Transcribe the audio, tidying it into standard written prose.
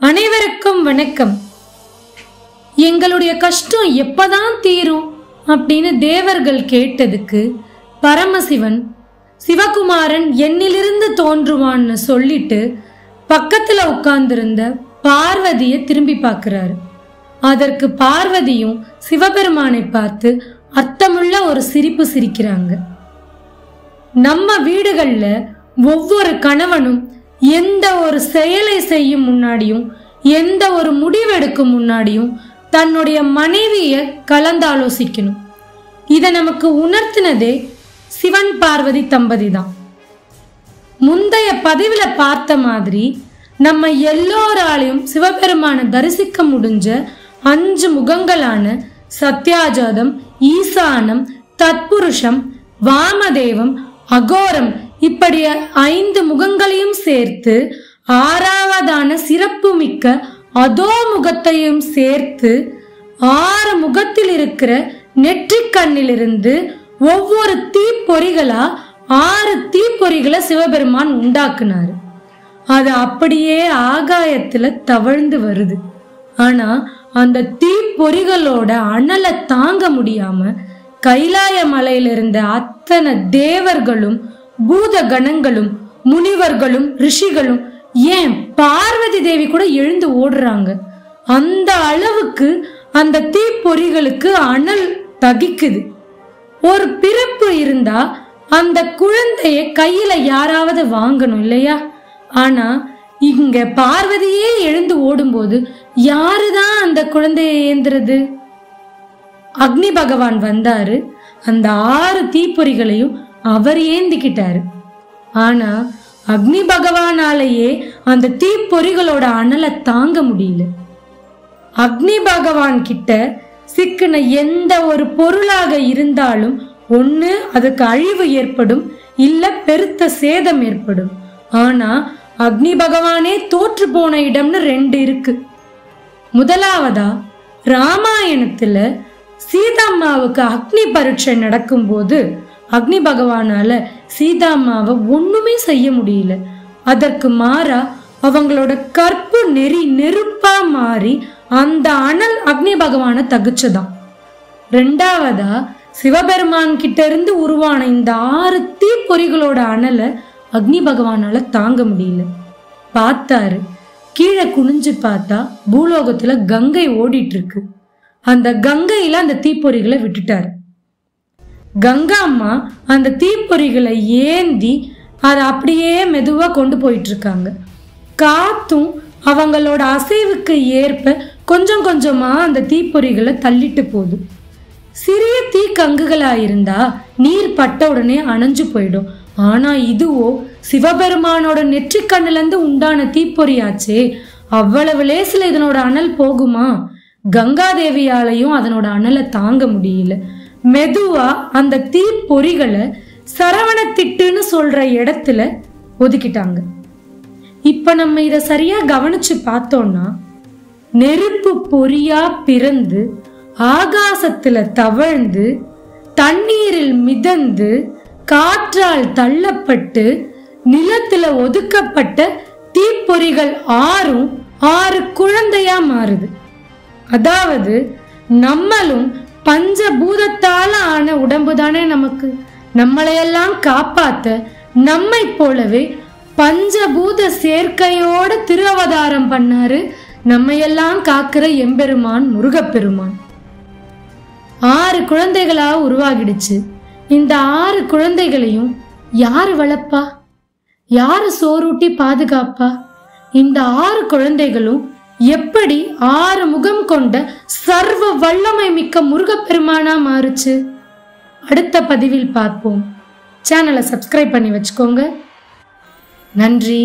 அனைவருக்கும் வணக்கம். எங்களுடைய கஷ்டம் எப்பதான் தீரும் அப்படின்னு தேவர்கள் கேட்டதுக்கு பரமசிவன் சிவகுமாரன் என்னிலிருந்து தோன்றுவான்னு சொல்லிட்டு பக்கத்துல உட்கார்ந்திருந்த பார்வதியை திரும்பி பார்க்கிறாரு. அதற்கு பார்வதியும் சிவபெருமானை பார்த்து அர்த்தமுள்ள ஒரு சிரிப்பு சிரிக்கிறாங்க. நம்ம வீடுகள்ல ஒவ்வொரு கணவனும் எந்த ஒரு செயலை செய்யும் முன்னாடியும் எந்த ஒரு முடிவெடுக்கும் முன்னாடியும் தன்னுடைய மனைவியை கலந்தாலோசிக்கணும். இதை நமக்கு உணர்த்தினதே சிவன் பார்வதி தம்பதி தான். முந்தைய பதிவுல பார்த்த மாதிரி நம்ம எல்லோராலையும் சிவபெருமானை தரிசிக்க முடிஞ்ச 5 முகங்களான சத்யாஜாதம், ஈசானம், தத்புருஷம், வாமதேவம், அகோரம் இப்படி 5 முகங்களையும் சேர்த்து 6வதான சிறப்பு மிக்க அதோ முகத்தையும் சேர்த்து 6 முகத்தில் இருக்கிற நெற்றிக்கண்ணிலிருந்து ஒவ்வொரு தீப்பொறிகளா 6 தீப்பொறிகளை சிவபெருமான் உண்டாக்குனாரு. அது அப்படியே ஆகாயத்துல தவழ்ந்து வருது. ஆனா அந்த தீப்பொறிகளோட அனலை தாங்க முடியாம கைலாய மலையில இருந்த அத்தனை தேவர்களும் பூத கணங்களும் முனிவர்களும் ரிஷிகளும் ஏன் பார்வதி தேவி கூட எழுந்து ஓடுறாங்க. அந்த அளவுக்கு அந்த தீப்பொறிகளுக்கு அனல் தகிக்குது. ஒரு பிறப்பு இருந்தா அந்த குழந்தைய கையில யாராவது வாங்கணும் இல்லையா? ஆனா இங்க பார்வதியே எழுந்து ஓடும்போது யாருதான் அந்த குழந்தைய ஏந்துறது? அக்னி பகவான் வந்தாரு. அந்த 6 தீப்பொறிகளையும் அவர் ஏந்திக்கிட்டாரு. ஆனா அக்னி பகவானாலேயே அந்த தீப்பொறிகளோட அனலை தாங்க முடியல. அக்னி பகவான் கிட்ட சிக்கின எந்த ஒரு பொருளாக இருந்தாலும் ஒண்ணு அதுக்கு அழிவு ஏற்படும், இல்ல பெருத்த சேதம் ஏற்படும். ஆனா அக்னி பகவானே தோற்று போன இடம்னு 2 இருக்கு. முதலாவதா ராமாயணத்துல சீதாம்மாவுக்கு அக்னி பரீட்சை நடக்கும் போது அக்னி பகவானால சீதாம்மாவை ஒண்ணுமே செய்ய முடியல. அதற்கு மாறா அவங்களோட கற்பு நெருப்பா மாறி அந்த அனல் அக்னி பகவானை தகுச்சதான். 2வதா சிவபெருமான் கிட்ட இருந்து உருவான இந்த 6 தீப்பொறிகளோட அனலை அக்னி பகவானால தாங்க முடியல. பார்த்தாரு. கீழே குனிஞ்சு பார்த்தா பூலோகத்துல கங்கை ஓடிட்டு இருக்கு. அந்த கங்கையில அந்த தீப்பொறிகளை விட்டுட்டாரு. கங்கா அம்மா அந்த தீப்பொறிகளை ஏந்தி அதை அப்படியே மெதுவா கொண்டு போயிட்டு இருக்காங்க. காத்தும் அவங்களோட அசைவுக்கு ஏற்ப கொஞ்சம் கொஞ்சமா அந்த தீப்பொறிகளை தள்ளிட்டு போகுது. சிறிய தீக்கங்குகளா இருந்தா நீர் பட்ட உடனே அணைஞ்சு போயிடும். ஆனா இதுவோ சிவபெருமானோட நெற்றிக்கண்ணுல இருந்து உண்டான தீப்பொறியாச்சே, அவ்வளவு லேசில இதனோட அனல் போகுமா? கங்காதேவியாலையும் அதனோட அனலை தாங்க முடியல. மெதுவா அந்த தீப்பொறிகளை சரவணத்திட்டுன்னு சொல்ற இடத்துல ஒதுக்கிட்டாங்க. இப்ப நம்ம இத சரியா கவனிச்சு பார்த்தோம்னா நெருப்பு பொறியா பிறந்து ஆகாசத்துல தவழ்ந்து தண்ணீரில் மிதந்து காற்றால் தள்ளப்பட்டு நிலத்துல ஒதுக்கப்பட்ட தீப்பொறிகள் 6 குழந்தையா மாறுது. அதாவது நம்மளும் பஞ்சபூதத்தால ஆன உடம்பு தானே நமக்கு. நம்மளையெல்லாம் காப்பாத்த நம்மை போலவே பஞ்சபூத சேர்க்கையோட திருஅவதாரம் பண்ணாரு நம்மையெல்லாம் காக்கிற எம்பெருமான் முருகப்பெருமான். 6 குழந்தைகளா உருவாகிடுச்சு. இந்த 6 குழந்தைகளையும் யாரு வளர்ப்பா? யாரு சோறூட்டி பாதுகாப்பா? இந்த 6 குழந்தைகளும் எப்படி 6 முகம் கொண்ட சர்வ வல்லமை மிக்க முருகப்பெருமானா மாறுச்சு? அடுத்த பதிவில் பார்ப்போம். சேனலை சப்ஸ்கிரைப் பண்ணி வச்சுக்கோங்க. நன்றி.